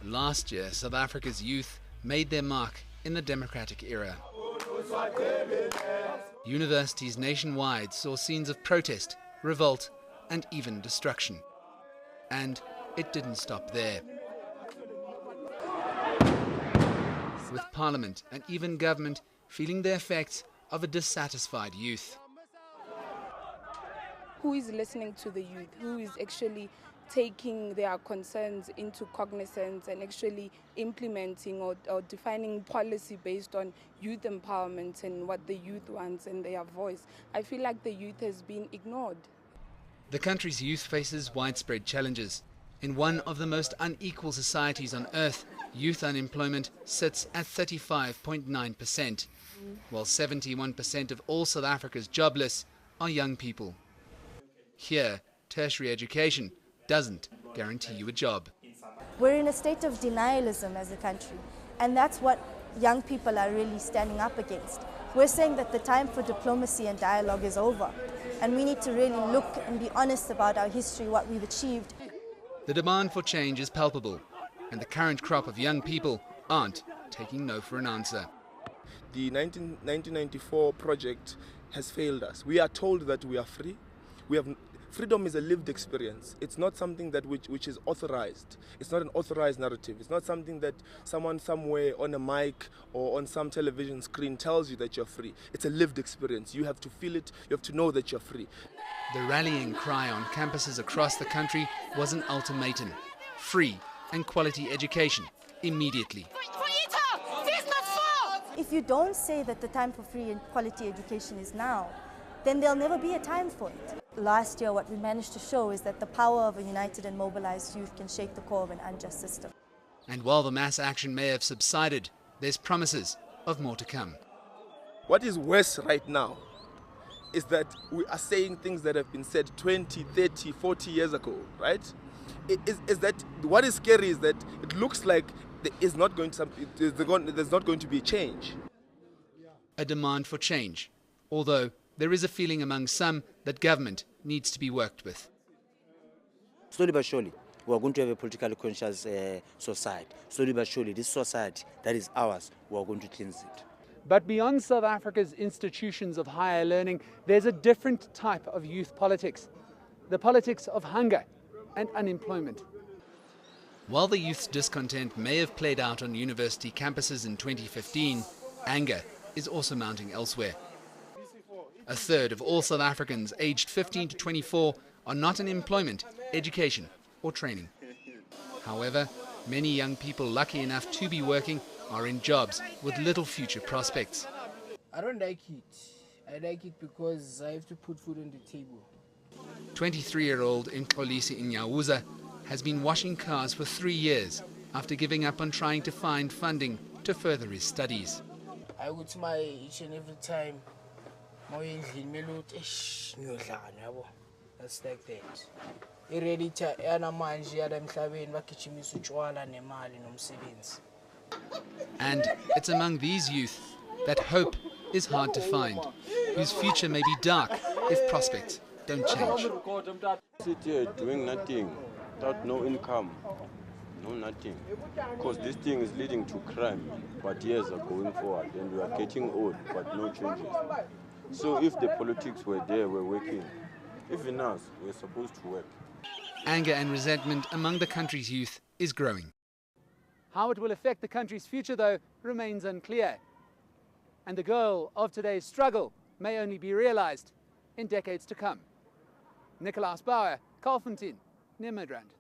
Last year, South Africa's youth made their mark in the democratic era. Universities nationwide saw scenes of protest, revolt, and even destruction. And it didn't stop there. With Parliament and even government feeling the effects of a dissatisfied youth. Who is listening to the youth? Who is actually taking their concerns into cognizance and actually implementing or defining policy based on youth empowerment and what the youth wants and their voice? I feel like the youth has been ignored. The country's youth faces widespread challenges. In one of the most unequal societies on earth, youth unemployment sits at 35.9%, while 71% of all South Africa's jobless are young people. Here, tertiary education doesn't guarantee you a job. We're in a state of denialism as a country, and that's what young people are really standing up against. We're saying that the time for diplomacy and dialogue is over, and we need to really look and be honest about our history, what we've achieved. The demand for change is palpable, and the current crop of young people aren't taking no for an answer. The 1994 project has failed us. We are told that we are free. Freedom is a lived experience. It's not something that which is authorized. It's not an authorized narrative. It's not something that someone somewhere on a mic or on some television screen tells you that you're free. It's a lived experience. You have to feel it. You have to know that you're free. The rallying cry on campuses across the country was an ultimatum: free and quality education immediately. If you don't say that the time for free and quality education is now, then there'll never be a time for it. Last year, what we managed to show is that the power of a united and mobilized youth can shake the core of an unjust system. And while the mass action may have subsided, there's promises of more to come. What is worse right now is that we are saying things that have been said 20, 30, 40 years ago, right? What is scary is that it looks like there's not going to be a change. A demand for change, although there is a feeling among some that government needs to be worked with. Slowly but surely, we are going to have a politically conscious society. Slowly but surely, this society that is ours, we are going to cleanse it. But beyond South Africa's institutions of higher learning, there's a different type of youth politics, the politics of hunger and unemployment. While the youth's discontent may have played out on university campuses in 2015, anger is also mounting elsewhere. A third of all South Africans aged 15 to 24 are not in employment, education or training. However, many young people lucky enough to be working are in jobs with little future prospects. I don't like it. I like it because I have to put food on the table. 23-year-old Mxolisi Inyawuza has been washing cars for 3 years after giving up on trying to find funding to further his studies. I go to my each and every time. That's like that. And it's among these youth that hope is hard to find, whose future may be dark if prospects don't change. Sit here doing nothing, without no income, no nothing. Because this thing is leading to crime, but years are going forward and we are getting old, but no changes. So if the politics were there, we're working. Even us, we're supposed to work. Anger and resentment among the country's youth is growing. How it will affect the country's future, though, remains unclear. And the goal of today's struggle may only be realized in decades to come. Nicolaas Bauer, Kalfontein, near Midrand.